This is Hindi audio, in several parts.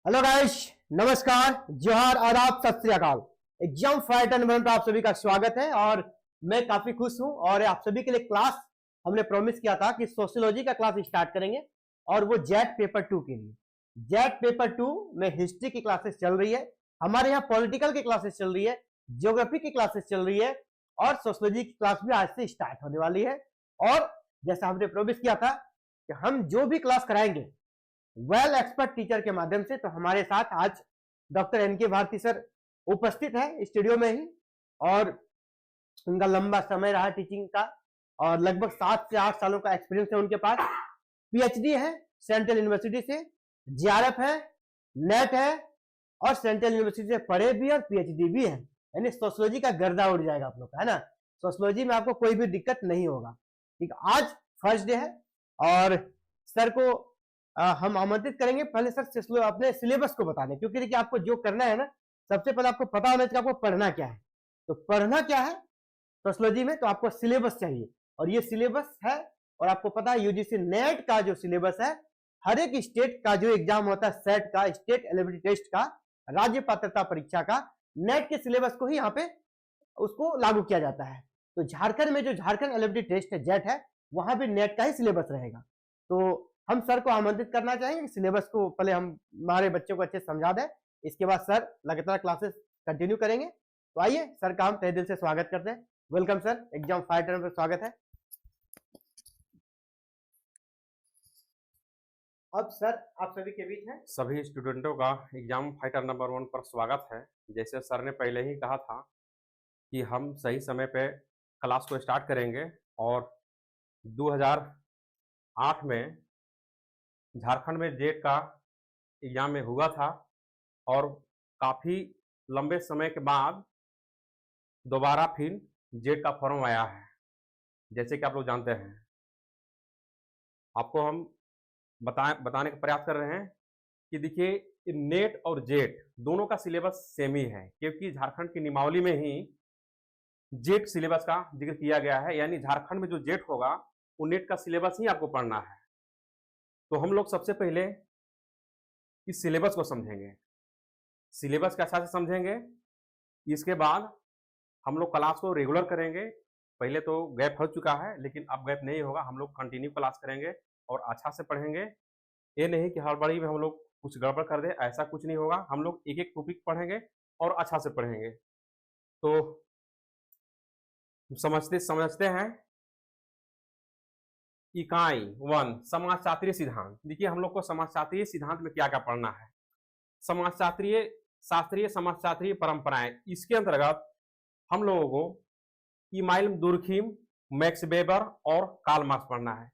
हेलो गाइस, नमस्कार, जोहार, आदाब, सत श्री अकाल। एग्जाम फाइटर नंबर पर आप सभी का स्वागत है और मैं काफी खुश हूं। और आप सभी के लिए क्लास हमने प्रॉमिस किया था कि सोशियोलॉजी का क्लास स्टार्ट करेंगे और वो जेट पेपर 2 के लिए। जेट पेपर 2 में हिस्ट्री की क्लासेस चल रही है, हमारे यहाँ पॉलिटिकल की क्लासेस चल रही है, ज्योग्राफी की क्लासेस चल रही है और सोशियोलॉजी की क्लास भी आज से स्टार्ट होने वाली है। और जैसा हमने प्रॉमिस किया था कि हम जो भी क्लास कराएंगे वेल एक्सपर्ट टीचर के माध्यम से, तो हमारे साथ आज डॉक्टर एनके भारती सर उपस्थित है स्टूडियो में ही। और उनका लंबा समय रहा टीचिंग का और लगभग 7 से 8 सालों का एक्सपीरियंस है उनके पास। पीएचडी है सेंट्रल यूनिवर्सिटी से, जीआरएफ है, नेट है और सेंट्रल यूनिवर्सिटी से पढ़े भी और पीएचडी भी है। यानी सोशियोलॉजी का गर्दा उड़ जाएगा आप लोग का, है ना। सोशियोलॉजी में आपको कोई भी दिक्कत नहीं होगा। ठीक, आज फर्स्ट डे है और सर को हम आमंत्रित करेंगे पहले सर अपने सिलेबस को बताने, क्योंकि देखिए आपको जो करना है ना, सबसे पहले आपको पता होना चाहिए आपको पढ़ना क्या है। तो पढ़ना क्या है सोशियोलॉजी में, तो आपको सिलेबस चाहिए और ये सिलेबस है। और आपको पता है यूजीसी नेट का जो सिलेबस है, हर एक स्टेट का जो एग्जाम होता है, सेट का, स्टेट एलिजिबिलिटी टेस्ट का, राज्य पात्रता परीक्षा का, नेट के सिलेबस को ही यहाँ पे उसको लागू किया जाता है। तो झारखंड में जो झारखंड एलिजिबिलिटी टेस्ट है, जेट है, वहां भी नेट का ही सिलेबस रहेगा। तो हम सर को आमंत्रित करना चाहेंगे कि सिलेबस को पहले हम हमारे बच्चों को अच्छे से समझा दें, इसके बाद सर लगातार क्लासेस कंटिन्यू करेंगे। तो आइए सर का हम तहे दिल से स्वागत करते हैं। वेलकम सर, एग्जाम फाइटर में स्वागत है। अब सर आप सभी के बीच है। सभी स्टूडेंटों का एग्जाम फाइटर नंबर 1 पर स्वागत है। जैसे सर ने पहले ही कहा था कि हम सही समय पे क्लास को स्टार्ट करेंगे और 2008 में झारखंड में जेट का एग्जाम में हुआ था और काफ़ी लंबे समय के बाद दोबारा फिर जेट का फॉर्म आया है। जैसे कि आप लोग जानते हैं, आपको हम बताने का प्रयास कर रहे हैं कि देखिए नेट और जेट दोनों का सिलेबस सेम ही है, क्योंकि झारखंड की नियमावली में ही जेट सिलेबस का जिक्र किया गया है। यानी झारखंड में जो जेट होगा वो नेट का सिलेबस ही आपको पढ़ना है। तो हम लोग सबसे पहले इस सिलेबस को समझेंगे, सिलेबस के अच्छा से समझेंगे। इसके बाद हम लोग क्लास को रेगुलर करेंगे। पहले तो गैप हो चुका है, लेकिन अब गैप नहीं होगा, हम लोग कंटिन्यू क्लास करेंगे और अच्छा से पढ़ेंगे। ये नहीं कि हड़बड़ी में हम लोग कुछ गड़बड़ कर दे, ऐसा कुछ नहीं होगा। हम लोग एक एक टॉपिक पढ़ेंगे और अच्छा से पढ़ेंगे। तो समझते हैं इकाई 1 समाजशास्त्रीय सिद्धांत। देखिए हम लोग को समाजशास्त्रीय सिद्धांत में क्या क्या पढ़ना है। शास्त्रीय समाजशास्त्रीय परंपराएं, इसके अंतर्गत हम लोगों को इमाइल दुर्खिम, मैक्स वेबर और कार्ल मार्क्स पढ़ना है।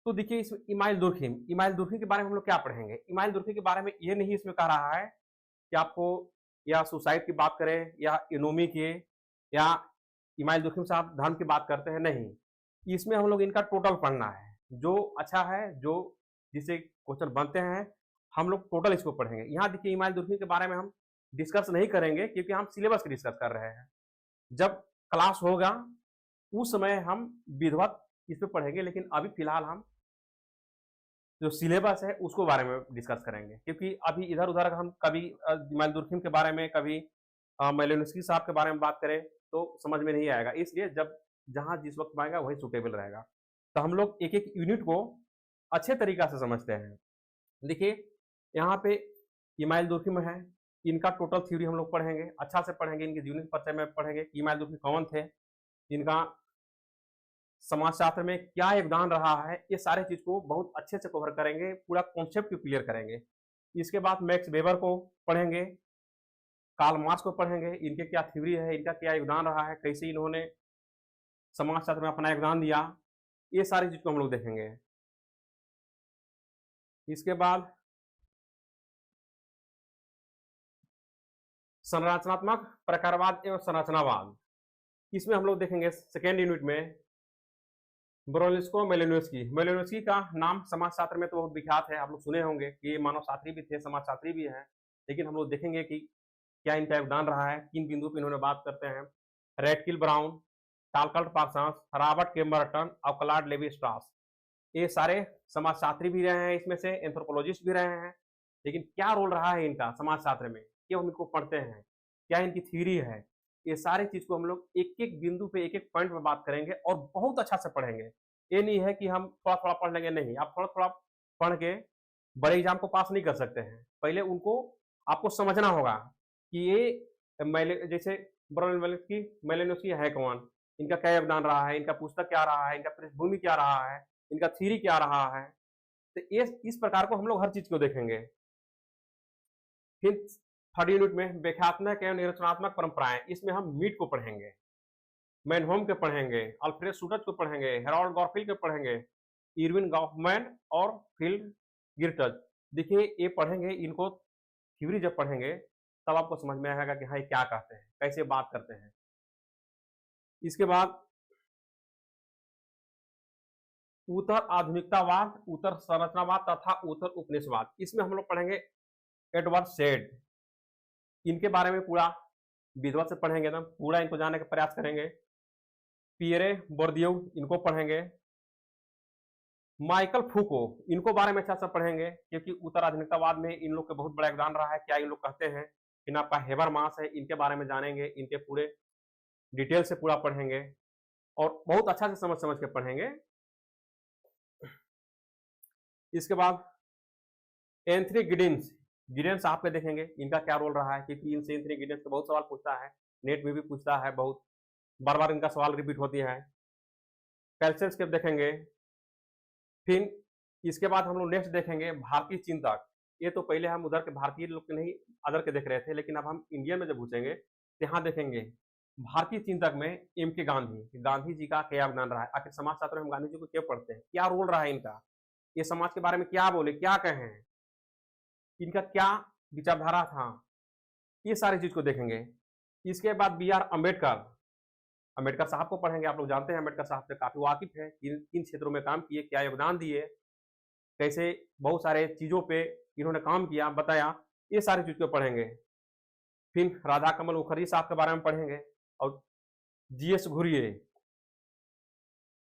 तो देखिए इस इमाइल दुर्खिम के बारे में हम लोग क्या पढ़ेंगे। इमाइल दुर्खिम के बारे में ये नहीं इसमें कह रहा है कि आपको या सुसाइड की बात करें या इकोनॉमी की, या इमाइल दुर्खिम साहब धर्म की बात करते हैं, नहीं। इसमें हम लोग इनका टोटल पढ़ना है, जो अच्छा है, जो जिससे क्वेश्चन बनते हैं, हम लोग टोटल इसको पढ़ेंगे। यहाँ देखिए इमाइल दुर्खिम के बारे में हम डिस्कस नहीं करेंगे, क्योंकि हम सिलेबस की डिस्कस कर रहे हैं। जब क्लास होगा उस समय हम विधिवत इस पर पढ़ेंगे, लेकिन अभी फिलहाल हम जो सिलेबस है उसको बारे में डिस्कस करेंगे। क्योंकि अभी इधर उधर हम कभी इमाइल दुर्खिम के बारे में, कभी मेलिनोव्स्की साहब के बारे में बात करें तो समझ में नहीं आएगा। इसलिए जब जहाँ जिस वक्त आएगा वही सूटेबल रहेगा। तो हम लोग एक एक यूनिट को अच्छे तरीका से समझते हैं। देखिए यहाँ पे इमाइल दुर्खिम है, इनका टोटल थ्योरी हम लोग पढ़ेंगे, अच्छा से पढ़ेंगे। इनके यूनिट परिचय में पढ़ेंगे कि इमाइल दुर्खिम कौन थे, इनका समाजशास्त्र में क्या योगदान रहा है, ये सारे चीज को बहुत अच्छे से कवर करेंगे, पूरा कॉन्सेप्ट को क्लियर करेंगे। इसके बाद मैक्स वेबर को पढ़ेंगे, कार्ल मार्क्स को पढ़ेंगे, इनके क्या थ्योरी है, इनका क्या योगदान रहा है, कैसे इन्होंने समाजशास्त्र में अपना योगदान दिया, ये सारी चीज को हम लोग देखेंगे। इसके बाद संरचनात्मक प्रकारवाद एवं संरचनावाद, इसमें हम लोग देखेंगे सेकेंड यूनिट में ब्रोनिस्को मेलिनोव्स्की का नाम समाजशास्त्र में तो बहुत विख्यात है, आप लोग सुने होंगे कि ये मानव शास्त्री भी थे, समाजशास्त्री भी हैं। लेकिन हम लोग देखेंगे कि क्या इनका योगदान रहा है, किन बिंदु पर इन्होंने बात करते हैं। रैटकिल ब्राउन, टालकल्ट पार्सन्स, रॉबर्ट केम्बरटन और क्लॉड लेवी स्ट्रॉस, ये सारे समाजशास्त्री भी रहे हैं, इसमें से एंथ्रोपोलॉजिस्ट भी रहे हैं। लेकिन क्या रोल रहा है इनका समाजशास्त्र में, क्यों हम इनको पढ़ते हैं, क्या इनकी थ्योरी है, ये सारी चीज को हम लोग एक एक बिंदु पे एक एक पॉइंट पे बात करेंगे और बहुत अच्छा से पढ़ेंगे। ये नहीं है कि हम थोड़ा थोड़ा पढ़ लेंगे, नहीं, आप थोड़ा थोड़ा पढ़ के बड़े एग्जाम को पास नहीं कर सकते हैं। पहले उनको आपको समझना होगा कि ये जैसे मेलेनोस्की है कौन, इनका क्या योगदान रहा है, इनका पुस्तक क्या रहा है, इनका पृष्ठभूमि क्या रहा है, इनका थ्योरी क्या रहा है। तो ये इस प्रकार को हम लोग हर चीज को देखेंगे। फिर थर्ड यूनिट में व्याख्यात्मक एवं निरचनात्मक परंपराएं, इसमें हम मीट को पढ़ेंगे, मैनहोम के पढ़ेंगे, अल्फ्रेड शुटज को पढ़ेंगे, हेरोल्ड गॉरफिल के पढ़ेंगे, इरविन गॉफमैन और फिल गिर्टज। देखिए ये पढ़ेंगे, इनको थ्योरी जब पढ़ेंगे तब आपको समझ में आएगा कि हाँ ये क्या कहते हैं, कैसे बात करते हैं। इसके बाद उत्तर आधुनिकतावाद, उत्तर संरचनावाद तथा उत्तर उपनिवेशवाद, इसमें हम लोग पढ़ेंगे एडवर्ड सेड, इनके बारे में पूरा विधिवत से पढ़ेंगे, एकदम पूरा इनको जानने का प्रयास करेंगे। पियरे बोर्दियू, इनको पढ़ेंगे। माइकल फूको, इनको बारे में अच्छा से पढ़ेंगे क्योंकि उत्तर आधुनिकतावाद में इन लोग का बहुत बड़ा योगदान रहा है। क्या इन लोग कहते हैं, इन आपका हेबरमास है, इनके बारे में जानेंगे, इनके पूरे डिटेल से पूरा पढ़ेंगे और बहुत अच्छा से समझ समझ के पढ़ेंगे। इसके बाद एंथनी गिडिंस, गिडेंस साहब के देखेंगे, इनका क्या रोल रहा है, क्योंकि इनसे एंथनी गिडेंस का बहुत सवाल पूछता है, नेट में भी पूछता है, बहुत बार बार इनका सवाल रिपीट होती है। कैल्सियस के देखेंगे। फिर इसके बाद हम लोग नेक्स्ट देखेंगे भारतीय चिंतक। ये तो पहले हम उधर के भारतीय लोग के नहीं अदर के देख रहे थे, लेकिन अब हम इंडियन में जब पूछेंगे तो यहाँ देखेंगे भारतीय चिंतक में एम के गांधी, गांधी जी का क्या योगदान रहा है, आखिर समाजशास्त्र में हम गांधी जी को क्यों पढ़ते हैं, क्या रोल रहा है इनका, ये समाज के बारे में क्या बोले, क्या कहें, इनका क्या विचारधारा था, ये सारी चीज को देखेंगे। इसके बाद बी आर अम्बेडकर, अम्बेडकर साहब को पढ़ेंगे। आप लोग जानते हैं अम्बेडकर साहब से काफी वाकिफ है, किन क्षेत्रों में काम किए, क्या योगदान दिए, कैसे बहुत सारे चीजों पे इन्होंने काम किया, बताया, ये सारी चीज को पढ़ेंगे। फिर राधा कमल मुखर्जी साहब के बारे में पढ़ेंगे और जीएस घुरिये,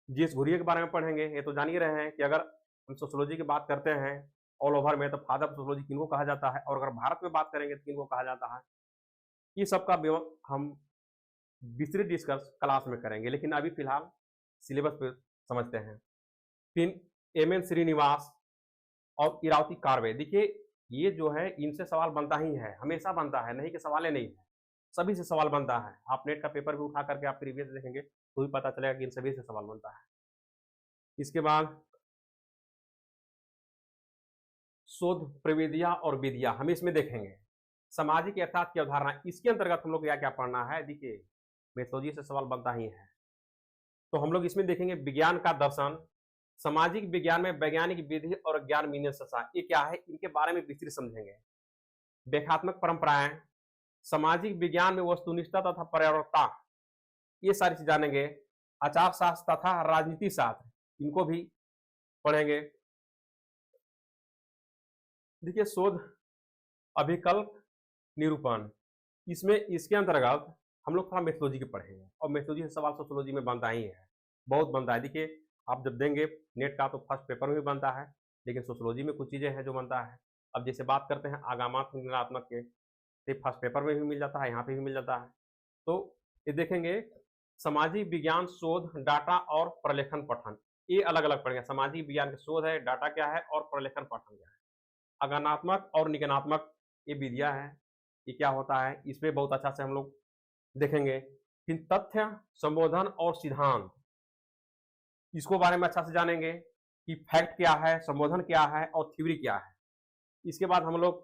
जीएस घुरिये के बारे में पढ़ेंगे। ये तो जान ही रहे हैं कि अगर हम सोशियोलॉजी की बात करते हैं ऑल ओवर में, तो फादर ऑफ सोशियोलॉजी किनको कहा जाता है, और अगर भारत में बात करेंगे तो किनको कहा जाता है, ये सब का हम विस्तृत डिस्कस क्लास में करेंगे, लेकिन अभी फिलहाल सिलेबस पे समझते हैं। फिर एम.एन. श्रीनिवास और इरावती कार्वे, देखिए ये जो है इनसे सवाल बनता ही है, हमेशा बनता है, नहीं कि सवाल नहीं है, सभी से सवाल बनता है। आप नेट का पेपर भी उठा करके आप प्रीवियस देखेंगे तो भी पता चलेगा कि इन सभी से सवाल बनता है। इसके बाद शोध प्रविधियां और विधियां हम इसमें देखेंगे। सामाजिक यथार्थ की अवधारणा, इसके अंतर्गत हम लोग क्या क्या पढ़ना है, देखिए मेथोलॉजी से सवाल बनता ही है, तो हम लोग इसमें देखेंगे विज्ञान का दर्शन, सामाजिक विज्ञान में वैज्ञानिक विधि और ज्ञान मीमांसा, ये क्या है, इनके बारे में विस्तृत समझेंगे। व्याख्यात्मक परंपराएं, सामाजिक विज्ञान में वस्तुनिष्ठता तथा पर्यावरणता, ये सारी चीज जानेंगे। आचार शास्त्र तथा राजनीति शास्त्र, इनको भी पढ़ेंगे। देखिए शोध अभिकल्प निरूपण, इसमें इसके अंतर्गत हम लोग थोड़ा मेथोलॉजी के पढ़ेंगे और मेथोलॉजी से सवाल सोशियोलॉजी में बनता ही है, बहुत बनता है। देखिए आप जब देंगे नेट का तो फर्स्ट पेपर में भी बनता है, लेकिन सोशियोलॉजी में कुछ चीज़ें हैं जो बनता है। अब जैसे बात करते हैं आगामात्मक निर्णयात्मक के, तो फर्स्ट पेपर में भी मिल जाता है, यहाँ पे भी मिल जाता है। तो ये देखेंगे सामाजिक विज्ञान शोध, डाटा और प्रलेखन पठन, ये अलग अलग पढ़ेंगे। सामाजिक विज्ञान के शोध है, डाटा क्या है और प्रलेखन पठन क्या है। आगमनात्मक और निगमनात्मक ये विधियां हैं, ये क्या होता है, इसमें बहुत अच्छा से हम लोग देखेंगे। फिर तथ्य, संबोधन और सिद्धांत, इसको बारे में अच्छा से जानेंगे कि फैक्ट क्या है, संबोधन क्या है और थ्योरी क्या है। इसके बाद हम लोग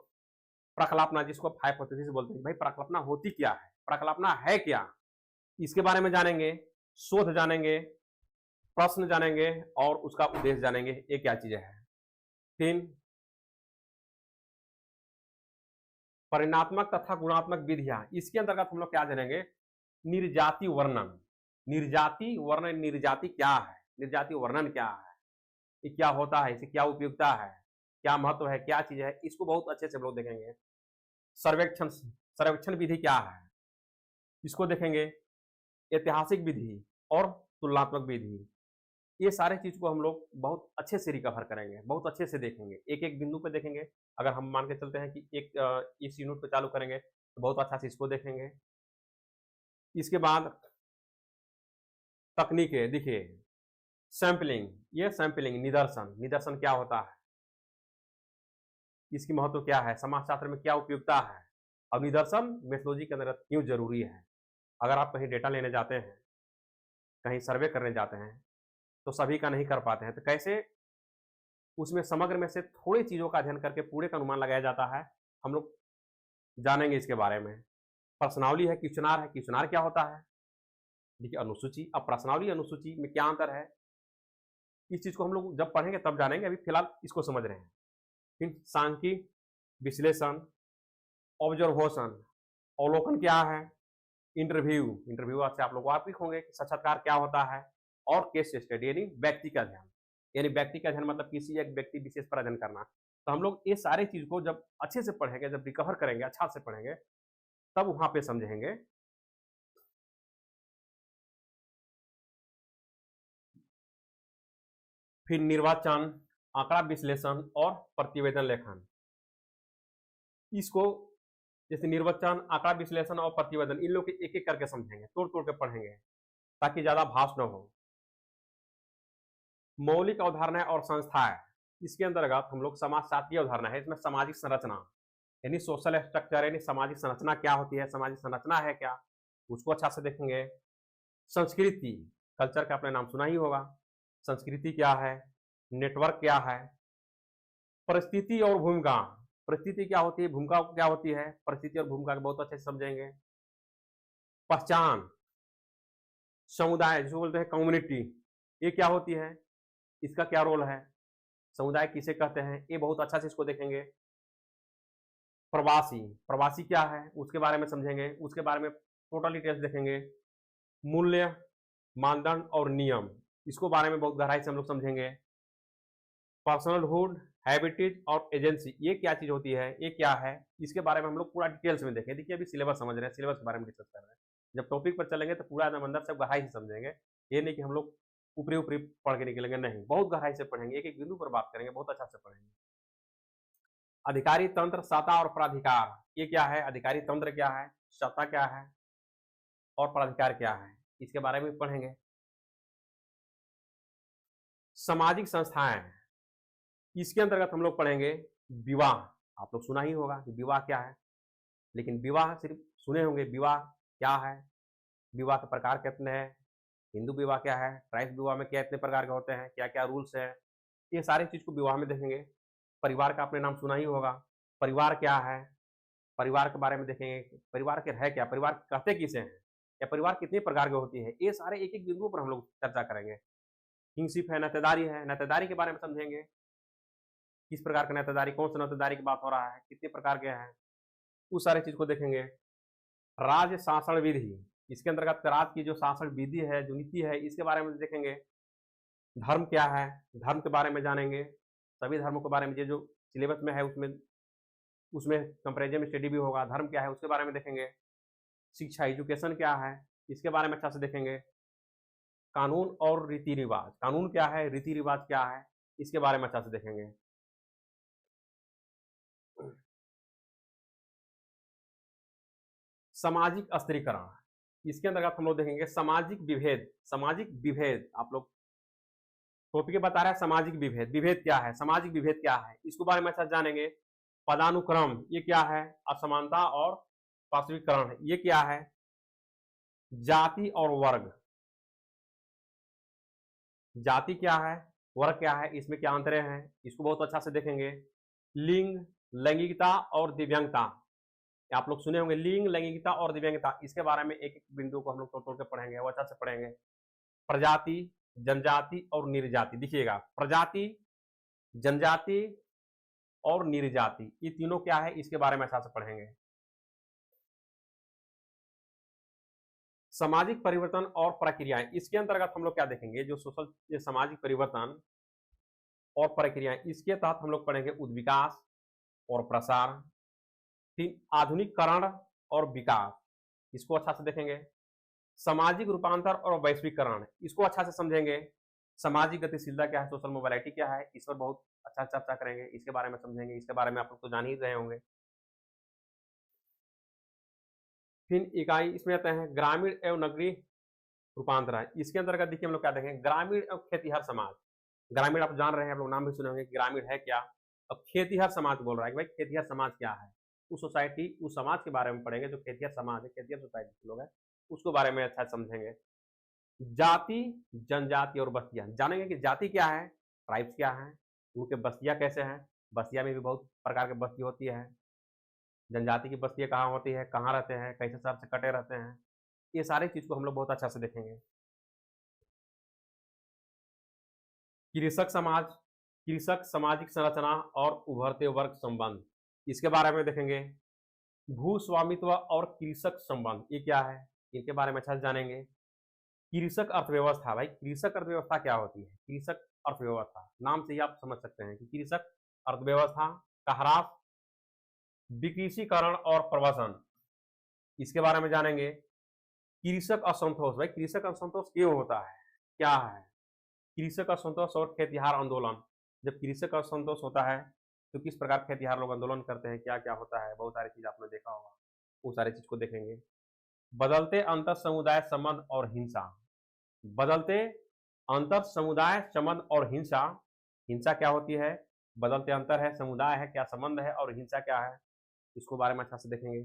प्रकल्पना, जिसको आप हाइपोथेसिस बोलते हैं, भाई प्रकल्पना होती क्या है, प्रकल्पना है क्या, इसके बारे में जानेंगे। शोध जानेंगे, प्रश्न जानेंगे और उसका उद्देश्य जानेंगे, ये क्या चीजें है। फिर परिणात्मक तथा गुणात्मक विधियां, इसके अंतर्गत हम लोग क्या जानेंगे, निर्जाति वर्णन, निर्जाति वर्णन, निर्जाति क्या है, निर्जाति वर्णन क्या है, ये क्या होता है, इसे क्या उपयोगिता है, क्या महत्व है, क्या चीज है, इसको बहुत अच्छे से हम लोग देखेंगे। सर्वेक्षण, सर्वेक्षण विधि क्या है, इसको देखेंगे। ऐतिहासिक विधि और तुलनात्मक विधि, ये सारे चीज को हम लोग बहुत अच्छे से रिकवर करेंगे, बहुत अच्छे से देखेंगे, एक एक बिंदु पे देखेंगे। अगर हम मान के चलते हैं कि इस यूनिट पे चालू करेंगे तो बहुत अच्छा से इसको देखेंगे। इसके बाद तकनीकें देखिए, सैंपलिंग, ये सैंपलिंग निदर्शन, निदर्शन क्या होता है, इसकी महत्व क्या है, समाजशास्त्र में क्या उपयोगिता है, और निदर्शन मेथोडोलॉजी के अंदर क्यों जरूरी है। अगर आप कहीं डेटा लेने जाते हैं, कहीं सर्वे करने जाते हैं, तो सभी का नहीं कर पाते हैं, तो कैसे उसमें समग्र में से थोड़ी चीजों का अध्ययन करके पूरे का अनुमान लगाया जाता है, हम लोग जानेंगे इसके बारे में। प्रश्नावली है, क्वेश्चनार है, क्वेश्चनार क्या होता है, देखिए अनुसूची। अब प्रश्नावली अनुसूची में क्या अंतर है, इस चीज को हम लोग जब पढ़ेंगे तब जानेंगे, अभी फिलहाल इसको समझ रहे हैं। फिर सांख्यिक विश्लेषण, ऑब्जर्वेशन, अवलोकन क्या है, इंटरव्यू, इंटरव्यू से आप लोग वाकिफ होंगे कि साक्षात्कार क्या होता है, और केस स्टडी यानी व्यक्ति का अध्ययन, यानी व्यक्ति का अध्ययन मतलब किसी एक व्यक्ति विशेष पर अध्ययन करना। तो हम लोग ये सारे चीज को जब अच्छे से पढ़ेंगे, जब रिकवर करेंगे, अच्छा से पढ़ेंगे, तब वहां पे समझेंगे। फिर निर्वाचन, आंकड़ा विश्लेषण और प्रतिवेदन लेखन। इसको जैसे निर्वाचन, आंकड़ा विश्लेषण और प्रतिवेदन, इन लोग के एक एक करके समझेंगे, तोड़ तोड़ के पढ़ेंगे ताकि ज्यादा भाष न हो। मौलिक अवधारणाएं और संस्थाएं, इसके अंतर्गत हम लोग समाजशास्त्रीय अवधारणा है, इसमें सामाजिक संरचना यानी सोशल स्ट्रक्चर, यानी सामाजिक संरचना क्या होती है, सामाजिक संरचना है क्या, उसको अच्छा से देखेंगे। संस्कृति, कल्चर का आपने नाम सुना ही होगा, संस्कृति क्या है, नेटवर्क क्या है। परिस्थिति और भूमिका, परिस्थिति क्या होती है, भूमिका क्या होती है, परिस्थिति और भूमिका को बहुत अच्छे से समझेंगे। पहचान, समुदाय जिसको बोलते हैं कम्युनिटी, ये क्या होती है, इसका क्या रोल है, समुदाय किसे कहते हैं, ये बहुत अच्छा से इसको देखेंगे। प्रवासी, प्रवासी क्या है उसके बारे में समझेंगे, उसके बारे में टोटल डिटेल्स देखेंगे। मूल्य, मानदंड और नियम, इसको बारे में बहुत गहराई से हम लोग समझेंगे। पर्सनलहुड, हैबिटेट और एजेंसी, ये क्या चीज होती है, ये क्या है, इसके बारे में हम लोग पूरा डिटेल्स में देखें। देखिए अभी सिलेबस समझ रहे हैं, सिलेबस के बारे में डिस्कस कर रहे हैं, जब टॉपिक पर चलेंगे तो पूरा एकदम अंदर से गहराई से समझेंगे। ये नहीं कि हम लोग ऊपरी ऊपरी पढ़ के निकलेंगे, नहीं, बहुत गहराई से पढ़ेंगे, एक एक बिंदु पर बात करेंगे, बहुत अच्छा से पढ़ेंगे। अधिकारी तंत्र, सत्ता और प्राधिकार, ये क्या है, अधिकारी तंत्र क्या है, सत्ता क्या है और प्राधिकार क्या है, इसके बारे में पढ़ेंगे। सामाजिक संस्थाएं, इसके अंतर्गत हम लोग पढ़ेंगे विवाह। आप लोग सुना ही होगा कि विवाह क्या है, लेकिन विवाह सिर्फ सुने होंगे, विवाह क्या है, विवाह के प्रकार कितने हैं, हिंदू विवाह क्या है, ट्राइब विवाह में क्या इतने प्रकार के होते हैं, क्या क्या रूल्स है, ये सारी चीज को विवाह में देखेंगे। परिवार का आपने नाम सुना ही होगा, परिवार क्या है, परिवार के बारे में देखेंगे, परिवार के है क्या, परिवार कहते किसे हैं, या परिवार कितने प्रकार के होती है, ये सारे एक एक बिंदुओं पर हम लोग चर्चा करेंगे। किंगशिप है, नातेदारी है, नातेदारी के बारे में समझेंगे, किस प्रकार का नातेदारी, कौन सा नातेदारी की बात हो रहा है, कितने प्रकार के हैं, उस सारे चीज को देखेंगे। राज्य शासन विधि, इसके अंतर्गत राज की जो शासन विधि है, जो नीति है, इसके बारे में देखेंगे। धर्म क्या है, धर्म के बारे में जानेंगे, सभी धर्मों के बारे में, ये जो सिलेबस में है उसमें उसमें कंपेरिजन स्टडी भी होगा, धर्म क्या है उसके बारे में देखेंगे। शिक्षा, एजुकेशन क्या है, इसके बारे में अच्छा से देखेंगे। कानून और रीति रिवाज, कानून क्या है, रीति रिवाज क्या है, इसके बारे में अच्छा से देखेंगे। सामाजिक स्त्रीकरण, इसके अंतर्गत हम लोग देखेंगे सामाजिक विभेद, सामाजिक विभेद, आप लोग टॉपिक बता रहा है सामाजिक विभेद, विभेद क्या है, सामाजिक विभेद क्या है, इसको बारे में अच्छा जानेंगे। पदानुक्रम, ये क्या है, असमानता और पार्श्वीकरण, ये क्या है। जाति और वर्ग, जाति क्या है, वर्ग क्या है, इसमें क्या अंतरे हैं, इसको बहुत अच्छा से देखेंगे। लिंग, लैंगिकता और दिव्यांगता, आप लोग सुने होंगे, लिंग, लैंगिकता और दिव्यांगता, इसके बारे में एक एक बिंदु को हम लोग तोड़ तोड़ के पढ़ेंगे, वो अच्छा से पढ़ेंगे। प्रजाति, जनजाति और निर्जाति, देखिएगा प्रजाति, जनजाति और निर्जाति, ये तीनों क्या है, इसके बारे में अच्छा से पढ़ेंगे। सामाजिक परिवर्तन और प्रक्रियाएं, इसके अंतर्गत हम लोग क्या देखेंगे, जो सोशल सामाजिक परिवर्तन और प्रक्रियाएं, इसके तहत हम लोग पढ़ेंगे उद्विकास और प्रसार। फिर आधुनिकीकरण और विकास, इसको अच्छा से देखेंगे। सामाजिक रूपांतर और वैश्वीकरण, इसको अच्छा से समझेंगे। सामाजिक गतिशीलता क्या है, सोशल मोबिलिटी क्या है, इस पर बहुत अच्छा चर्चा करेंगे, इसके बारे में समझेंगे, इसके बारे में आप लोग तो जान ही रहे होंगे। फिर इकाई इसमें आते हैं ग्रामीण एवं नगरीय रूपांतरण। इसके अंतर्गत देखिए हम लोग क्या देखेंगे, ग्रामीण एवं खेतीहर समाज। ग्रामीण आप जान रहे हैं, आप लोग नाम भी सुने होंगे कि ग्रामीण है क्या। अब खेतीहर समाज बोल रहा है कि भाई खेतीहर समाज क्या है, उस सोसाइटी उस समाज के बारे में पढ़ेंगे जो खेतीहर समाज है, खेतीहर सोसाइटी के लोग हैं, उसके बारे में अच्छा समझेंगे। जाति, जनजाति और बस्तियां जानेंगे कि जाति क्या है, ट्राइब्स क्या है, उनके बस्तियां कैसे हैं, बस्तियां में भी बहुत प्रकार की बस्ती होती है, जनजाति की बस्तियां कहाँ होती है, कहाँ रहते हैं, कैसे शहर से कटे रहते हैं, ये सारी चीज को हम लोग बहुत अच्छा से देखेंगे। कृषक समाज, कृषक सामाजिक संरचना और उभरते वर्ग संबंध, इसके बारे में देखेंगे। भू स्वामित्व और कृषक संबंध ये क्या है, इनके बारे में अच्छा से जानेंगे। कृषक अर्थव्यवस्था, भाई कृषक अर्थव्यवस्था क्या होती है, कृषक अर्थव्यवस्था नाम से ही आप समझ सकते हैं कि कृषक अर्थव्यवस्था का ह्रास, विकृषीकरण और प्रवसन, इसके बारे में जानेंगे। कृषक असंतोष, भाई कृषक असंतोष क्यों होता है, क्या है कृषक असंतोष और खेतिहार आंदोलन। जब कृषक असंतोष होता है तो किस प्रकार खेतिहार लोग आंदोलन करते हैं, क्या क्या होता है, बहुत सारी चीज आपने देखा होगा, वो सारी चीज को देखेंगे। बदलते अंतर समुदाय संबंध और हिंसा, बदलते अंतर समुदाय संबंध और हिंसा, हिंसा क्या होती है, बदलते अंतर है, समुदाय है, क्या संबंध है, और हिंसा क्या है, इसको बारे में अच्छा से देखेंगे।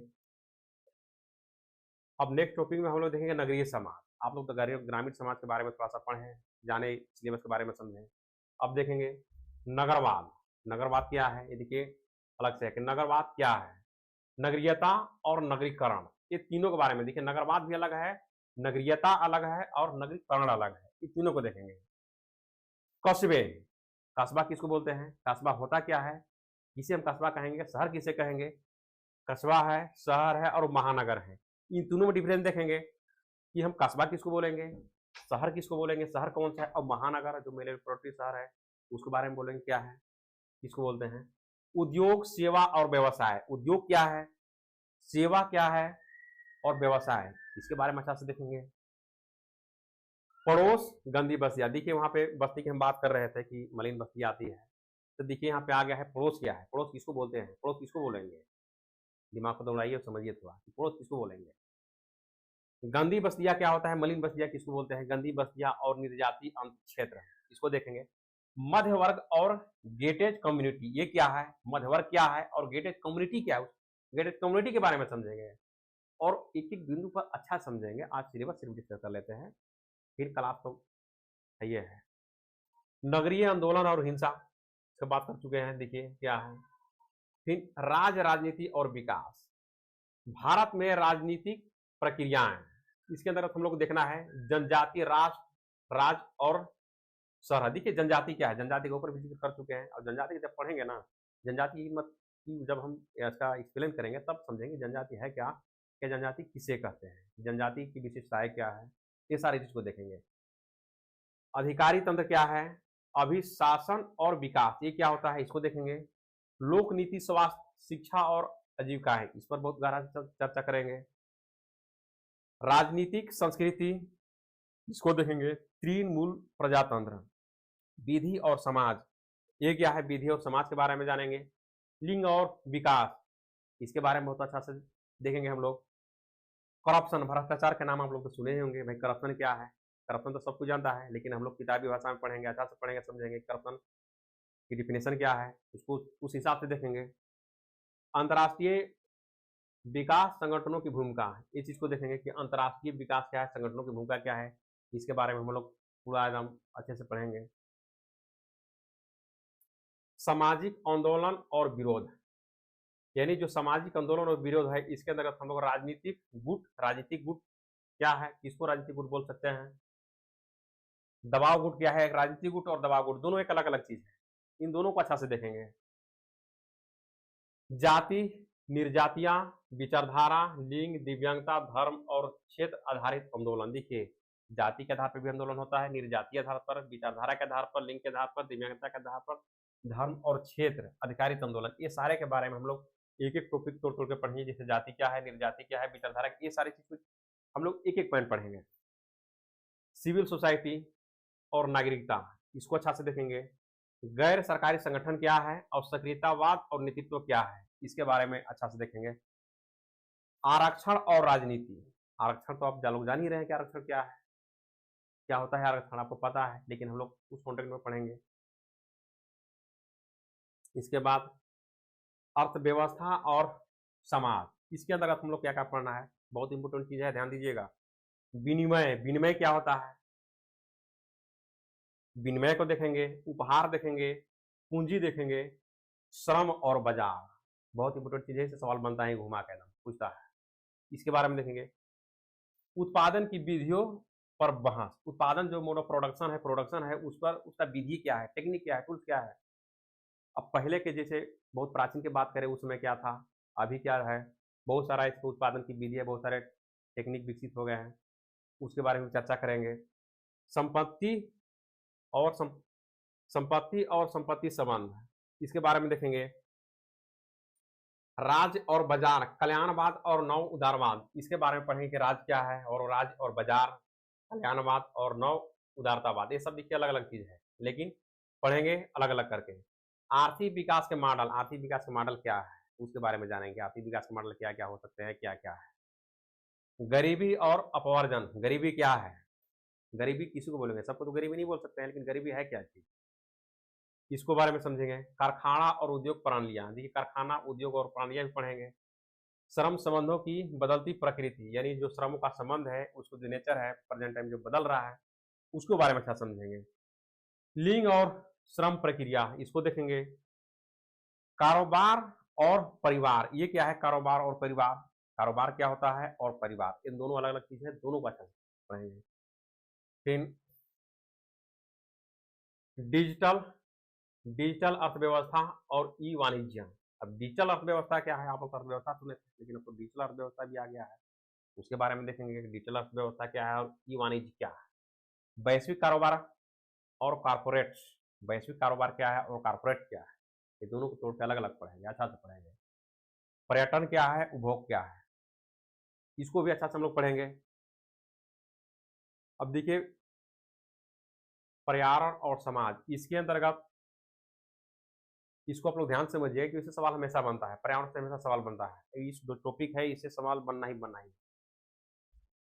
अब नेक्स्ट टॉपिक में हम लोग देखेंगे नगरीय समाज। आप लोग तो ग्रामीण समाज के बारे में थोड़ा सा पढ़े, जाने, सिलेबस के बारे में समझें। अब देखेंगे नगरवाद। नगरवाद क्या है, ये देखिए अलग से है कि नगरवाद क्या है, नगरीयता और नगरीकरण, ये तीनों के बारे में देखिए। नगरवाद भी अलग है, नगरीयता अलग है और नगरीकरण अलग है, ये तीनों को देखेंगे। कस्बे, कस्बा किसको बोलते हैं, कस्बा होता क्या है, किसे हम कस्बा कहेंगे, शहर किसे कहेंगे, कस्बा है, शहर है और महानगर है, इन तीनों में डिफरेंस देखेंगे कि हम कस्बा किसको बोलेंगे, शहर किसको बोलेंगे, शहर कौन सा है, और महानगर जो मेट्रोपॉलिटन शहर है उसके बारे में बोलेंगे क्या है, किसको बोलते हैं। उद्योग, सेवा और व्यवसाय, उद्योग क्या है, सेवा क्या है और व्यवसाय, इसके बारे में अच्छा से देखेंगे। पड़ोस, गंदी बस्तियां, देखिए वहां पे बस्ती की हम बात कर रहे थे कि मलिन बस्ती आती है, तो देखिए यहाँ पे आ गया है पड़ोस क्या है, पड़ोस किसको बोलते हैं, पड़ोस किसको बोलेंगे, दिमाग को दौड़ाइए और समझिए थोड़ा कि पड़ोस किसको बोलेंगे। गंदी बस्तियां क्या होता है, मलिन बस्तियां किसको बोलते हैं, गंदी बस्तियां और निर्याती क्षेत्र, इसको देखेंगे। मध्य वर्ग और गेटेड कम्युनिटी, ये क्या है, मध्य वर्ग क्या है और गेटेड कम्युनिटी क्या है, गेटेड कम्युनिटी के बारे में समझेंगे और एक एक बिंदु पर अच्छा समझेंगे। आज सिलेबस सिर्फ डिस्कस कर लेते हैं, फिर क्लास तो ये है। नगरीय आंदोलन और हिंसा से बात कर चुके हैं, देखिए क्या है। फिर राजनीति और विकास, भारत में राजनीतिक प्रक्रियाएं, इसके अंदर हम लोग को देखना है जनजाति, राष्ट्र, राज और शहर। देखिए जनजाति क्या है, जनजाति के ऊपर भी जिक्र कर चुके हैं, और जनजाति जब पढ़ेंगे ना, जनजाति की मत जब हम इसका एक्सप्लेन करेंगे तब समझेंगे जनजाति है क्या, क्या जनजाति किसे कहते हैं, जनजाति की विशेषताएं क्या है, ये सारी चीज को देखेंगे। अधिकारी तंत्र क्या है, अभिशासन और विकास, ये क्या होता है, इसको देखेंगे। लोक नीति, स्वास्थ्य, शिक्षा और आजीविका है, इस पर बहुत गहरा चर्चा करेंगे। राजनीतिक संस्कृति, इसको देखेंगे। तीन मूल प्रजातंत्र, विधि और समाज, ये क्या है, विधि और समाज के बारे में जानेंगे। लिंग और विकास, इसके बारे में बहुत अच्छा से देखेंगे हम लोग। करप्शन, भ्रष्टाचार के नाम आप लोग तो सुने ही होंगे, भाई करप्शन क्या है, करप्शन तो सब कुछ जानता है, लेकिन हम लोग किताबी भाषा में पढ़ेंगे, अच्छा से पढ़ेंगे, समझेंगे करप्शन की डिफिनेशन क्या है, उसको उस हिसाब से देखेंगे। अंतर्राष्ट्रीय विकास संगठनों की भूमिका, इस चीज को देखेंगे कि अंतर्राष्ट्रीय विकास क्या है, संगठनों की भूमिका क्या है, इसके बारे में हम लोग पूरा एकदम अच्छे से पढ़ेंगे। सामाजिक आंदोलन और विरोध, यानी जो सामाजिक आंदोलन और विरोध है, इसके अंतर्गत हम लोग राजनीतिक गुट, राजनीतिक गुट क्या है, किसको राजनीतिक गुट बोल सकते हैं। दबाव गुट क्या है, एक राजनीतिक गुट और दबाव गुट दोनों एक अलग अलग चीज है, इन दोनों को अच्छा से देखेंगे। जाति, निर्जातियां, विचारधारा, लिंग, दिव्यांगता, धर्म और क्षेत्र आधारित आंदोलन, देखिए जाति के आधार पर भी आंदोलन होता है, निर्जातीय आधार पर, विचारधारा के आधार पर, लिंग के आधार पर, दिव्यांगता के आधार पर, धर्म और क्षेत्र आधिकारित आंदोलन, ये सारे के बारे में हम लोग एक एक टॉपिक तोड़ तोड़ के पढ़ेंगे, जैसे जाति क्या है, निर्जाति क्या है, विचारधारा, ये सारी चीज हम लोग एक एक पॉइंट पढ़ेंगे। सिविल सोसाइटी, और नागरिकता, इसको अच्छा से देखेंगे। गैर सरकारी संगठन क्या है और सक्रियतावाद और नेतृत्व क्या है, इसके बारे में अच्छा से देखेंगे। आरक्षण और राजनीति, आरक्षण तो आप लोग जान ही रहे हैं कि आरक्षण क्या है, क्या होता है आरक्षण आपको पता है, लेकिन हम लोग उस कॉन्टेक्स्ट में पढ़ेंगे। इसके बाद अर्थव्यवस्था और समाज, इसके अंतर्गत हम लोग क्या क्या पढ़ना है, बहुत इंपॉर्टेंट चीज है, ध्यान दीजिएगा। विनिमय, विनिमय क्या होता है, विनिमय को देखेंगे। उपहार देखेंगे, पूंजी देखेंगे, श्रम और बाजार, बहुत इंपॉर्टेंट चीज है, इससे सवाल बनता है, घुमा के एकदम पूछता है, इसके बारे में देखेंगे। उत्पादन की विधियों पर बहस, उत्पादन जो मोड ऑफ प्रोडक्शन है उस पर उसका विधि क्या है, टेक्निक क्या है, टूल्स क्या है। अब पहले के जैसे बहुत प्राचीन की बात करें उस समय क्या था, अभी क्या है, बहुत सारा इसको उत्पादन की विधि है, बहुत सारे टेक्निक विकसित हो गए हैं, उसके बारे में चर्चा करेंगे। संपत्ति और संपत्ति संबंध, इसके बारे में देखेंगे। राज्य और बाजार, कल्याणवाद और नव उदारवाद, इसके बारे में पढ़ेंगे कि राज्य क्या है और राज्य और बाजार, कल्याणवाद और नव उदारतावाद, ये सब देखिए अलग अलग चीज है, लेकिन पढ़ेंगे अलग अलग करके। आर्थिक विकास के मॉडल, आर्थिक विकास के मॉडल क्या है उसके बारे में जानेंगे, आर्थिक विकास के मॉडल क्या क्या हो सकते हैं, क्या क्या है। गरीबी और अपवर्जन, गरीबी क्या है, गरीबी किसी को बोलेंगे, सबको तो गरीबी नहीं बोल सकते हैं, लेकिन गरीबी है क्या चीज, इसको बारे में समझेंगे। कारखाना और उद्योग प्रणालियां, देखिए कारखाना, उद्योग और प्रणालियां भी पढ़ेंगे। श्रम संबंधों की बदलती प्रकृति, यानी जो श्रमों का संबंध है, उसको जो नेचर है प्रेजेंट टाइम जो बदल रहा है, उसके बारे में अच्छा समझेंगे। लिंग और श्रम प्रक्रिया, इसको देखेंगे। कारोबार और परिवार, ये क्या है, कारोबार और परिवार, कारोबार क्या होता है और परिवार, इन दोनों अलग अलग चीज है, दोनों को अच्छा से पढ़ेंगे। फिर डिजिटल डिजिटल अर्थव्यवस्था और ई वाणिज्य, अब डिजिटल अर्थव्यवस्था क्या है, आप लोग अर्थव्यवस्था सुने थे, लेकिन अब तो डिजिटल अर्थव्यवस्था भी आ गया है, उसके बारे में देखेंगे कि डिजिटल अर्थव्यवस्था क्या है और ई वाणिज्य क्या है। वैश्विक कारोबार और कारपोरेट, वैश्विक कारोबार क्या है और कारपोरेट क्या है, ये दोनों को तोड़ के अलग अलग पढ़ेंगे, अच्छा से पढ़ेंगे। पर्यटन क्या है, उपभोग क्या है, इसको भी अच्छा से हम लोग पढ़ेंगे। अब देखिए पर्यावरण और समाज, इसके अंतर्गत इसको आप लोग ध्यान से समझिए कि इससे सवाल हमेशा बनता है, पर्यावरण से हमेशा सवाल बनता है, इस जो टॉपिक है इससे सवाल बनना ही बनना ही।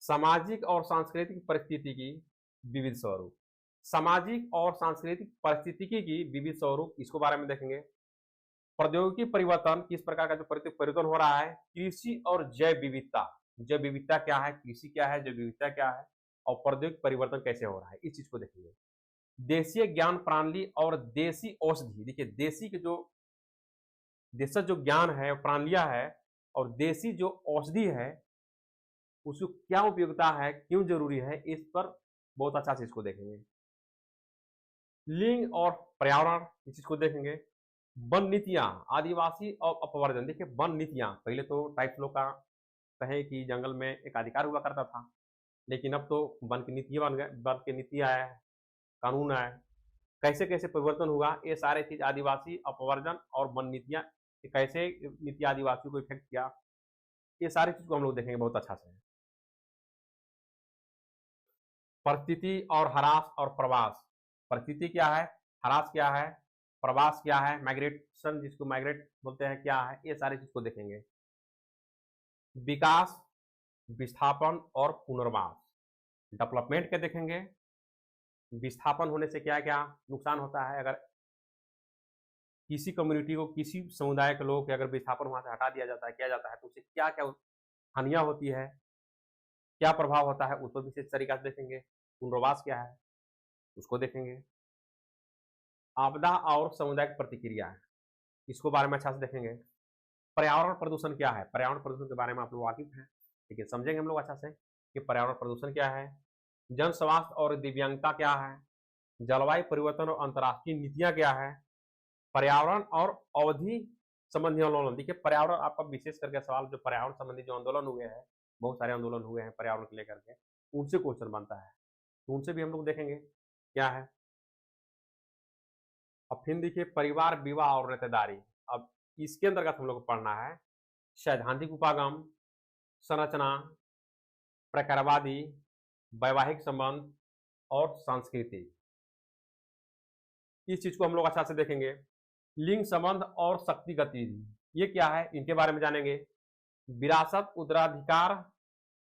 सामाजिक और सांस्कृतिक परिस्थिति की विविध स्वरूप, सामाजिक और सांस्कृतिक परिस्थितिकी की विविध स्वरूप, इसको बारे में देखेंगे। प्रौद्योगिकी परिवर्तन, किस प्रकार का जो परिवर्तन हो रहा है। कृषि और जैव विविधता, जैव विविधता क्या है, कृषि क्या है, जैव विविधता क्या है, और प्रौद्योगिक परिवर्तन कैसे हो रहा है, इस चीज को देखेंगे। देशीय ज्ञान प्रणाली और देसी औषधि, देखिए देशी के जो देशज जो ज्ञान है प्रणालियां है और देसी जो औषधि है उसको क्या उपयोगिता है, क्यों जरूरी है, इस पर बहुत अच्छा से इसको देखेंगे। लिंग और पर्यावरण, इस चीज को देखेंगे। वन नीतियां, आदिवासी और अपवर्जन, देखिए वन नीतियां, पहले तो टाइप्स लोग का कहे कि जंगल में एक अधिकार हुआ करता था, लेकिन अब तो वन की नीति बन गए, वन की नीति आया है, कानून आया है, कैसे कैसे परिवर्तन हुआ, ये सारे चीज आदिवासी अपवर्जन और वन नीतियां कैसे नीति आदिवासी को इफेक्ट किया, ये सारी चीज को हम लोग देखेंगे बहुत अच्छा से। परिस्थिति और ह्रास और प्रवास, परिस्थिति क्या है, ह्रास क्या है, प्रवास क्या है, माइग्रेशन जिसको माइग्रेट बोलते हैं क्या है, ये सारी चीज को देखेंगे। विकास, विस्थापन और पुनर्वास, डेवलपमेंट के देखेंगे। विस्थापन होने से क्या क्या नुकसान होता है, अगर किसी कम्युनिटी को, किसी समुदाय के लोगों के अगर विस्थापन वहां से हटा दिया जाता है, किया जाता है, तो उससे क्या क्या हानियां होती है, क्या प्रभाव होता है, उसको विशेष तरीका से देखेंगे। पुनर्वास क्या है उसको देखेंगे। आपदा और सामुदायिक प्रतिक्रिया, इसको बारे में अच्छा से देखेंगे। पर्यावरण प्रदूषण क्या है, पर्यावरण प्रदूषण के बारे में आप लोग वाकिफ हैं, लेकिन समझेंगे हम लोग अच्छा से कि पर्यावरण प्रदूषण क्या है। जन स्वास्थ्य और दिव्यांगता क्या है, जलवायु परिवर्तन और अंतर्राष्ट्रीय नीतियां क्या है, पर्यावरण और अवधि संबंधी आंदोलन, देखिए पर्यावरण आपका विशेष करके सवाल, जो पर्यावरण संबंधी जो आंदोलन हुए हैं, बहुत सारे आंदोलन हुए हैं पर्यावरण को लेकर के, उनसे क्वेश्चन बनता है, तो उनसे भी हम लोग देखेंगे क्या है। अब फिर देखिए परिवार, विवाह और रिश्तेदारी, अब इसके अंतर्गत हम लोग को पढ़ना है सैद्धांतिक उपागम, संरचना, प्रकारवादी, वैवाहिक संबंध और संस्कृति, इस चीज को हम लोग अच्छा से देखेंगे। लिंग संबंध और शक्ति गतिविधि, ये क्या है, इनके बारे में जानेंगे। विरासत, उत्तराधिकार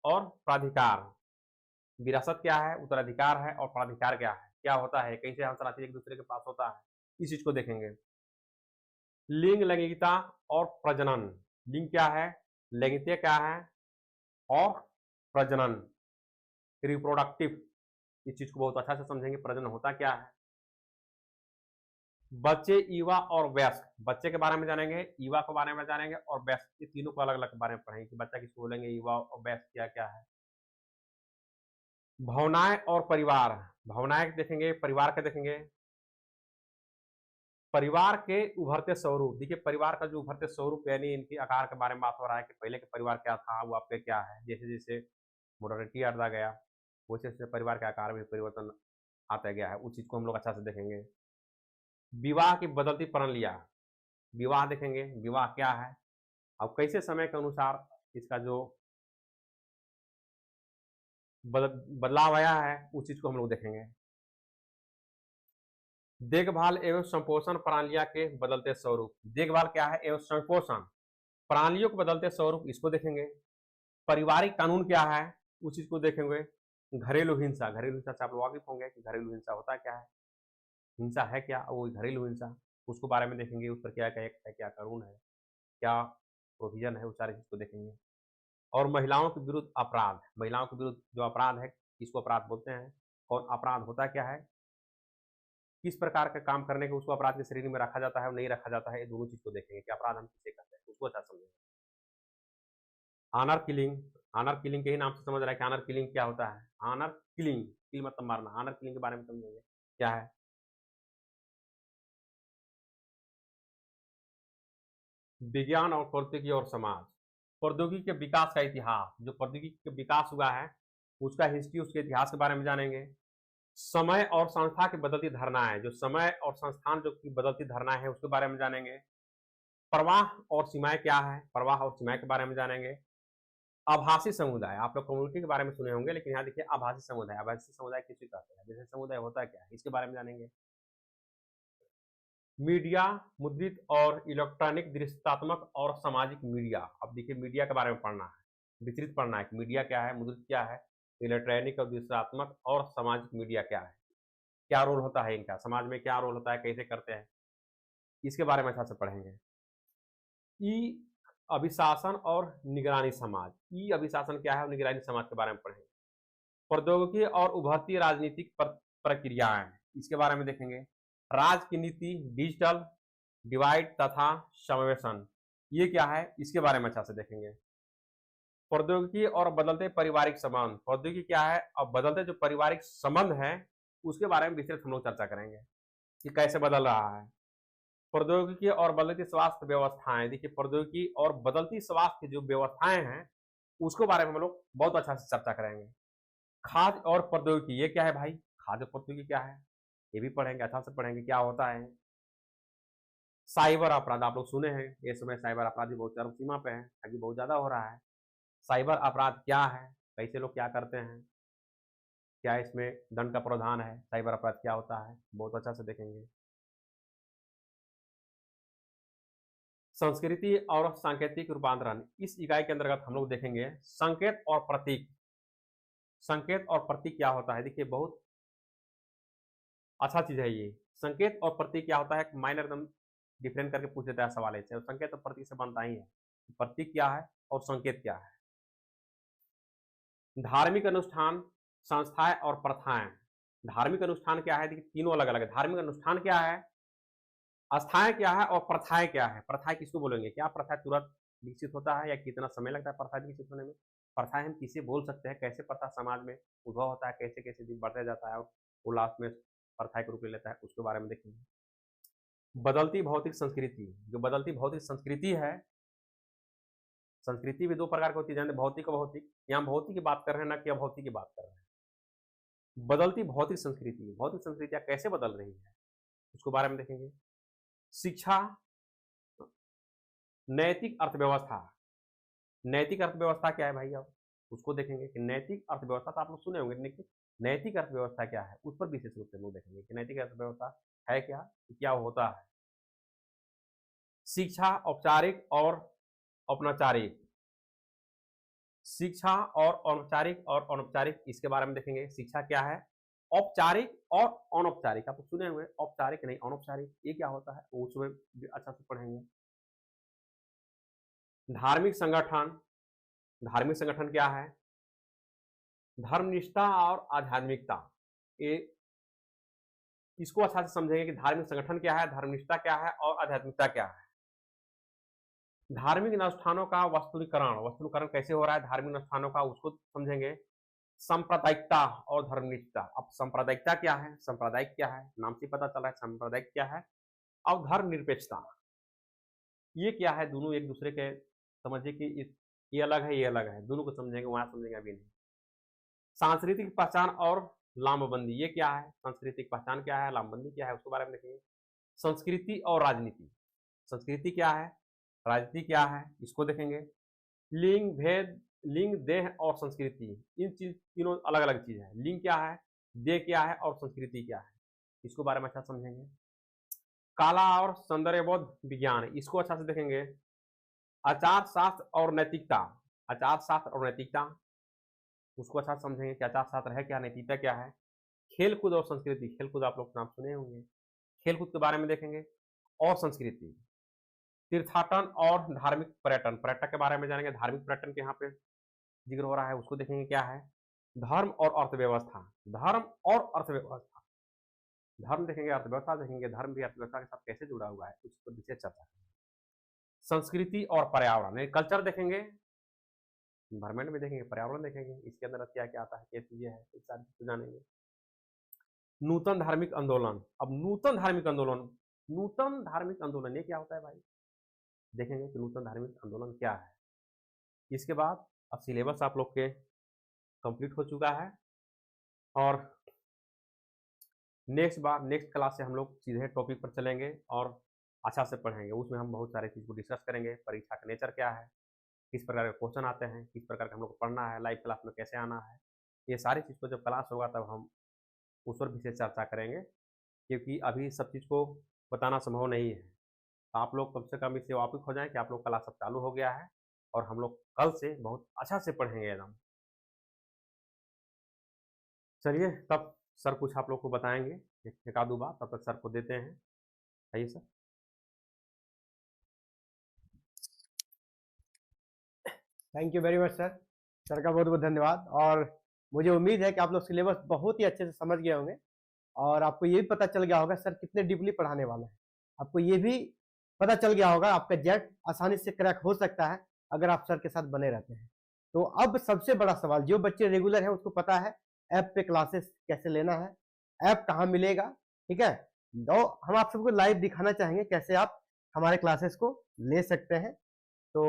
और प्राधिकार। विरासत क्या है, उत्तराधिकार है, और प्राधिकार क्या होता है, कैसे हस्ताक्षर एक दूसरे के पास होता है, इस चीज को देखेंगे। लिंग, लैंगिकता और प्रजनन। लिंग क्या है, लैंगिकता क्या है, और प्रजनन, रिप्रोडक्टिव, इस चीज को बहुत अच्छा से समझेंगे, प्रजनन होता क्या है। बच्चे, युवा और वयस्क, बच्चे के बारे में जानेंगे, युवा के बारे में जानेंगे, और वयस्क, ये तीनों को अलग अलग बारे में पढ़ेंगे कि बच्चा किसको बोलेंगे, युवा और वयस्क क्या क्या है। भावनाएं और परिवार, भावनाएं देखेंगे, परिवार के देखेंगे। परिवार के उभरते स्वरूप, देखिए परिवार का जो उभरते स्वरूप यानी इनके आकार के बारे में बात हो रहा है कि पहले के परिवार क्या था, वो आपके क्या है। जैसे जैसे मॉडर्निटी आता गया वैसे वैसे परिवार के आकार में परिवर्तन आता गया है, उस चीज को हम लोग अच्छा से देखेंगे। विवाह की बदलती प्रणालियां, विवाह देखेंगे, विवाह क्या है, अब कैसे समय के अनुसार इसका जो बदलाव आया है, उस चीज को हम लोग देखेंगे। देखभाल एवं संपोषण प्रणालियां के बदलते स्वरूप, देखभाल क्या है एवं संपोषण प्रणालियों के बदलते स्वरूप, इसको देखेंगे। पारिवारिक कानून क्या है, उस चीज को देखेंगे। घरेलू हिंसा, घरेलू हिंसा से आप लोग वाकिफ होंगे कि घरेलू हिंसा होता क्या है, हिंसा है क्या, वो घरेलू हिंसा, उसको बारे में देखेंगे, उस पर क्या क्या एक्ट है, क्या कानून है, क्या प्रोविजन है, उस सारी चीज को देखेंगे। और महिलाओं के विरुद्ध अपराध, महिलाओं के विरुद्ध जो अपराध है, किसको अपराध बोलते हैं, और अपराध होता क्या है, किस प्रकार का काम करने के उसको अपराध की श्रेणी में रखा जाता है और नहीं रखा जाता है, ये दोनों चीज को देखेंगे कि अपराध हम किसे करते हैं, उसको अच्छा समझेंगे। ऑनर किलिंग, ऑनर किलिंग के ही नाम से समझ रहा है कि ऑनर किलिंग क्या होता है। ऑनर किलिंग, किल मतलब मारना, ऑनर किलिंग के बारे में समझेंगे क्या है। विज्ञान और प्रौद्योगिकी और समाज, प्रौद्योगिकी के विकास का इतिहास, जो प्रौद्योगिकी का विकास हुआ है उसका हिस्ट्री, उसके इतिहास के बारे में जानेंगे। समय और संस्था की बदलती धारणाएं, जो समय और संस्थान जो की बदलती धारणाएं है उसके बारे में जानेंगे। प्रवाह और सीमाएं क्या है, प्रवाह और सीमाएं के बारे में जानेंगे। आभासी समुदाय, आप लोग कम्युनिटी के बारे में सुने होंगे, लेकिन यहाँ देखिए आभासी समुदाय, आभासी समुदाय किसे कहते हैं, जैसे समुदाय होता क्या है, इसके बारे में जानेंगे। मीडिया, मुद्रित और इलेक्ट्रॉनिक, दृश्यात्मक और सामाजिक मीडिया, अब देखिए मीडिया के बारे में पढ़ना है, विस्तृत पढ़ना है कि मीडिया क्या है, मुद्रित क्या है, इलेक्ट्रॉनिक और दृश्यात्मक और सामाजिक मीडिया क्या है, क्या रोल होता है इनका, समाज में क्या रोल होता है, कैसे करते हैं, इसके बारे में अच्छा से पढ़ेंगे। ई अभिशासन और निगरानी समाज, ई अभिशासन क्या है और निगरानी समाज के बारे में पढ़ेंगे। प्रौद्योगिकी और उभरती राजनीतिक प्रक्रियाएं, इसके बारे में देखेंगे। राज की नीति, डिजिटल डिवाइड तथा समावेशन, ये क्या है, इसके बारे में अच्छा से देखेंगे। प्रौद्योगिकी और बदलते पारिवारिक संबंध, प्रौद्योगिकी क्या है और बदलते जो पारिवारिक संबंध है उसके बारे में विस्तृत हम लोग चर्चा करेंगे कि कैसे बदल रहा है। प्रौद्योगिकी और बदलती स्वास्थ्य व्यवस्थाएं, देखिए प्रौद्योगिकी और बदलती स्वास्थ्य जो व्यवस्थाएं हैं उसके बारे में हम लोग बहुत अच्छा से चर्चा करेंगे। खाद्य और प्रौद्योगिकी, ये क्या है भाई, खाद्य प्रौद्योगिकी क्या है, ये भी पढ़ेंगे, अच्छा से पढ़ेंगे क्या होता है। साइबर अपराध, आप लोग सुने हैं, ये समय साइबर अपराधी बहुत चरम सीमा पे है, आगे बहुत ज्यादा हो रहा है। साइबर अपराध क्या है, कैसे लोग क्या करते हैं, क्या इसमें दंड का प्रावधान है, साइबर अपराध क्या होता है, बहुत अच्छा से देखेंगे। संस्कृति और सांकेतिक रूपांतरण, इस इकाई के अंतर्गत हम लोग देखेंगे संकेत और प्रतीक। संकेत और प्रतीक क्या होता है, देखिए बहुत अच्छा चीज है ये। संकेत और प्रतीक क्या होता है, माइनर एकदम डिफरेंट करके पूछ देता है सवाल ऐसे, और संकेत और प्रतीक से बनता ही है। प्रतीक क्या है और संकेत क्या है। धार्मिक अनुष्ठान, संस्थाएं और प्रथाएं, धार्मिक अनुष्ठान क्या है, देखिए तीनों अलग अलग है। धार्मिक अनुष्ठान क्या है, अस्थाएं क्या है, और प्रथाएं क्या है। प्रथाएं किसको बोलेंगे, क्या प्रथा तुरंत विकसित होता है या कितना समय लगता है प्रथा विकसित होने में। प्रथाएं हम किसे बोल सकते हैं, कैसे प्रथा समाज में उद्भव होता है, कैसे कैसे दिन बढ़ते जाता है और वो लास्ट में प्रथा के रूप ले लेता है, उसके बारे में देखेंगे। बदलती भौतिक संस्कृति, जो बदलती भौतिक संस्कृति है, संस्कृति भी दो प्रकार की होती है, भौतिक और भौतिक, यहाँ भौतिक की बात कर रहे हैं ना कि अभौतिक की बात कर रहे हैं। बदलती भौतिक संस्कृति, भौतिक संस्कृतियां कैसे बदल रही है उसके बारे में देखेंगे। शिक्षा, नैतिक अर्थव्यवस्था, नैतिक अर्थव्यवस्था क्या है भाई, अब उसको देखेंगे कि नैतिक अर्थव्यवस्था तो आप लोग सुने होंगे, लेकिन नैतिक अर्थव्यवस्था क्या है उस पर विशेष रूप से लोग देखेंगे कि नैतिक अर्थव्यवस्था है क्या होता है। शिक्षा औपचारिक और अनौपचारिक, शिक्षा और औपचारिक और अनौपचारिक, इसके बारे में देखेंगे। शिक्षा क्या है, औपचारिक और अनौपचारिक, आप सुने हुए औपचारिक नहीं अनौपचारिक, ये क्या होता है वो उसमें भी अच्छा से पढ़ेंगे। धार्मिक संगठन, धार्मिक संगठन क्या है, धर्मनिष्ठा और आध्यात्मिकता, ये इसको अच्छा से समझेंगे कि धार्मिक संगठन क्या है, धर्मनिष्ठा क्या है और आध्यात्मिकता क्या है। धार्मिक अनुष्ठानों का वस्तुनीकरण कैसे हो रहा है धार्मिक अनुष्ठानों का, उसको समझेंगे। सांप्रदायिकता और धर्मनिष्ठता, अब सांप्रदायिकता क्या है, सांप्रदायिक क्या है, नाम से पता चला है सांप्रदायिक क्या है। और धर्मनिरपेक्षता ये क्या है, दोनों एक दूसरे के समझिए कि ये अलग है ये अलग है, दोनों को समझेंगे, वहां समझेंगे अभी नहीं। सांस्कृतिक पहचान और लामबंदी, ये क्या है, सांस्कृतिक पहचान क्या है, लामबंदी क्या है, उसके बारे में देखेंगे। संस्कृति और राजनीति, संस्कृति क्या है, राजनीति क्या है, इसको देखेंगे। लिंग भेद, लिंग देह और संस्कृति, इन चीज तीनों अलग अलग चीज है। लिंग क्या है, देह क्या है और संस्कृति क्या है, इसको बारे में अच्छा समझेंगे। कला और सौंदर्यबोध विज्ञान, इसको अच्छा से देखेंगे। आचार शास्त्र और नैतिकता, आचार शास्त्र और नैतिकता, उसको अच्छा समझेंगे कि आचार शास्त्र है क्या, नैतिकता क्या है। खेलकूद और संस्कृति, खेलकूद आप लोग नाम सुने होंगे, खेलकूद के बारे में देखेंगे। और संस्कृति, तीर्थाटन और धार्मिक पर्यटन, पर्यटक के बारे में जानेंगे, धार्मिक पर्यटन के यहाँ पे जिक्र हो रहा है, उसको देखेंगे क्या है। धर्म और अर्थव्यवस्था, धर्म और अर्थव्यवस्था, धर्म देखेंगे, अर्थव्यवस्था देखेंगे, धर्म भी अर्थव्यवस्था के साथ कैसे जुड़ा हुआ है उस पर विशेष चर्चा करेंगे। संस्कृति और पर्यावरण, कल्चर देखेंगे, एनवायरमेंट में देखेंगे, पर्यावरण देखेंगे, इसके अंदर क्या क्या आता है, क्या चीजें है, इस सारी चीजें जानेंगे। नूतन धार्मिक आंदोलन, अब नूतन धार्मिक आंदोलन, नूतन धार्मिक आंदोलन ये क्या होता है भाई, देखेंगे कि नूतन धार्मिक आंदोलन क्या है। इसके बाद अब सिलेबस आप लोग के कंप्लीट हो चुका है और नेक्स्ट क्लास से हम लोग सीधे टॉपिक पर चलेंगे और अच्छा से पढ़ेंगे। उसमें हम बहुत सारे चीज़ को डिस्कस करेंगे, परीक्षा का नेचर क्या है, किस प्रकार के क्वेश्चन आते हैं, किस प्रकार का हम लोग को पढ़ना है, लाइव क्लास में कैसे आना है, ये सारी चीज़ को जब क्लास होगा तब हम उस पर विशेष चर्चा करेंगे, क्योंकि अभी सब चीज़ को बताना संभव नहीं है। आप लोग कम से कम इससे वाकिफ हो जाएं कि आप लोग क्लास अब चालू हो गया है और हम लोग कल से बहुत अच्छा से पढ़ेंगे एकदम। चलिए तब सर कुछ आप लोग को बताएंगे एक आधो बात, तब तक सर को देते हैं। आइए sir. Thank you very much sir, sir का बहुत बहुत धन्यवाद। और मुझे उम्मीद है कि आप लोग सिलेबस बहुत ही अच्छे से समझ गए होंगे और आपको ये भी पता चल गया होगा सर कितने डीपली पढ़ाने वाले हैं। आपको ये भी पता चल गया होगा आपका जेट आसानी से क्रैक हो सकता है अगर आप सर के साथ बने रहते हैं। तो अब सबसे बड़ा सवाल, जो बच्चे रेगुलर हैं उसको पता है ऐप पे क्लासेस कैसे लेना है, ऐप कहाँ मिलेगा, ठीक है। तो हम आप सबको लाइव दिखाना चाहेंगे कैसे आप हमारे क्लासेस को ले सकते हैं। तो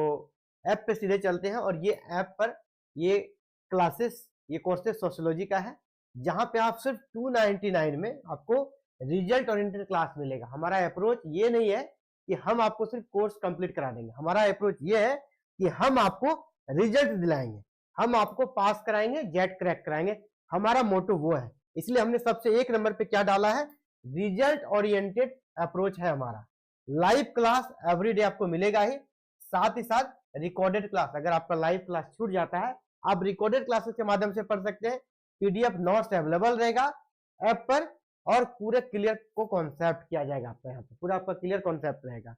ऐप पे सीधे चलते हैं और ये ऐप पर ये क्लासेस, ये कोर्सेस सोशियोलॉजी का है, जहां पे आप सिर्फ 299 में आपको रिजल्ट ओरिएंटेड क्लास मिलेगा। हमारा अप्रोच ये नहीं है कि हम आपको सिर्फ कोर्स कंप्लीट करा देंगे, हमारा अप्रोच ये है कि हम आपको रिजल्ट दिलाएंगे, हम आपको पास कराएंगे, जेट क्रैक कराएंगे। हमारा मोटो वो है, इसलिए हमने सबसे एक नंबर पे क्या डाला है, रिजल्ट ओरिएंटेड अप्रोच है हमारा। लाइव क्लास एवरीडे आपको मिलेगा ही, साथ ही साथ रिकॉर्डेड क्लास, अगर आपका लाइव क्लास छूट जाता है आप रिकॉर्डेड क्लासेस के माध्यम से पढ़ सकते हैं। पीडीएफ नोट्स अवेलेबल रहेगा ऐप पर और पूरे क्लियर को कॉन्सेप्ट किया जाएगा आपका, यहाँ पे पूरा आपका क्लियर कॉन्सेप्ट रहेगा।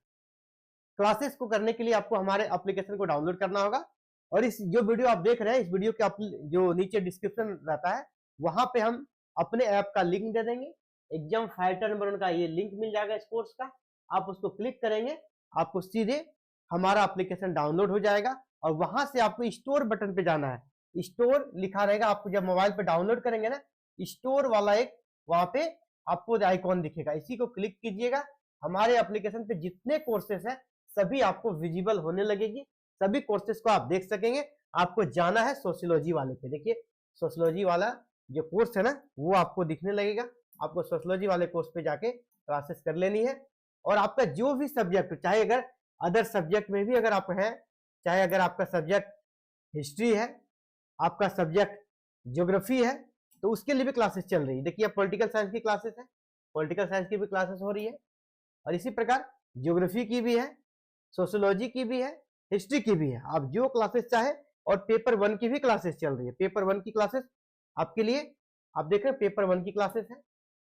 क्लासेस को करने के लिए आपको हमारे एप्लीकेशन को डाउनलोड करना होगा और इस जो वीडियो आप देख रहे हैं, इस वीडियो के जो नीचे डिस्क्रिप्शन रहता है वहां पे हम अपने ऐप का लिंक दे देंगे। एग्जाम फाइटर नंबर 1 का ये लिंक मिल जाएगा इस कोर्स का, आप उसको क्लिक करेंगे, आपको सीधे हमारा एप्लीकेशन डाउनलोड हो जाएगा और वहां से आपको स्टोर बटन पे जाना है। स्टोर लिखा रहेगा, आपको जब मोबाइल पे डाउनलोड करेंगे ना, स्टोर वाला एक वहां पे आपको आइकॉन दिखेगा, इसी को क्लिक कीजिएगा। हमारे एप्लीकेशन पे जितने कोर्सेस हैं सभी आपको विजिबल होने लगेगी, सभी कोर्सेस को आप देख सकेंगे। आपको जाना है सोशियोलॉजी वाले पे, देखिए सोशियोलॉजी वाला जो कोर्स है ना वो आपको दिखने लगेगा। आपको सोशियोलॉजी वाले कोर्स पे जाके क्लासेस कर लेनी है और आपका जो भी सब्जेक्ट, चाहे अगर अदर सब्जेक्ट में भी अगर आप हैं, चाहे अगर आपका सब्जेक्ट हिस्ट्री है, आपका सब्जेक्ट ज्योग्राफी है, तो उसके लिए भी क्लासेस चल रही है। देखिए पॉलिटिकल साइंस की क्लासेस है, पॉलिटिकल साइंस की भी क्लासेस हो रही है, और इसी प्रकार ज्योग्राफी की भी है, सोशियोलॉजी की भी है, हिस्ट्री की भी है। आप जो क्लासेस चाहे, और पेपर 1 की भी क्लासेस चल रही है। पेपर 1 की क्लासेस आपके लिए, आप देख रहे हैं पेपर 1 की क्लासेस है।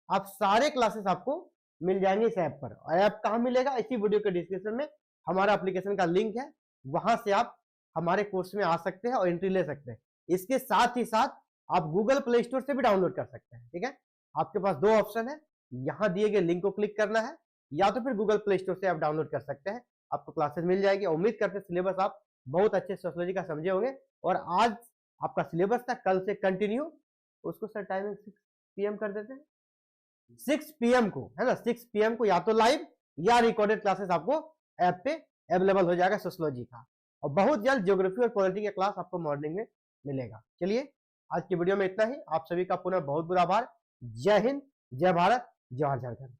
आप सारे क्लासेस आपको मिल जाएंगे इस ऐप पर। और ऐप कहाँ मिलेगा? इसी वीडियो के डिस्क्रिप्शन में हमारा एप्लीकेशन का लिंक है, वहां से आप हमारे कोर्स में आ सकते हैं और एंट्री ले सकते हैं। इसके साथ ही साथ आप गूगल प्ले स्टोर से भी डाउनलोड कर सकते हैं। ठीक है, आपके पास 2 ऑप्शन है, यहाँ दिए गए लिंक को क्लिक करना है, या तो फिर गूगल प्ले स्टोर से आप डाउनलोड कर सकते हैं, आपको क्लासेस मिल जाएगी। उम्मीद करते हैं सिलेबस आप बहुत अच्छे सोशियोलॉजी का समझे होंगे। और आज आपका सिलेबस था, कल से कंटिन्यू, उसको सर टाइमिंग 6 PM कर देते हैं, 6 PM को, है ना, 6 PM को या तो लाइव या रिकॉर्डेड क्लासेस आपको ऐप पे अवेलेबल हो जाएगा सोशियोलॉजी का। और बहुत जल्द ज्योग्राफी और पॉलिटी का क्लास आपको मॉर्निंग में मिलेगा। चलिए, आज की वीडियो में इतना ही। आप सभी का पुनः बहुत बहुत आभार। जय हिंद, जय भारत, जय झारखंड।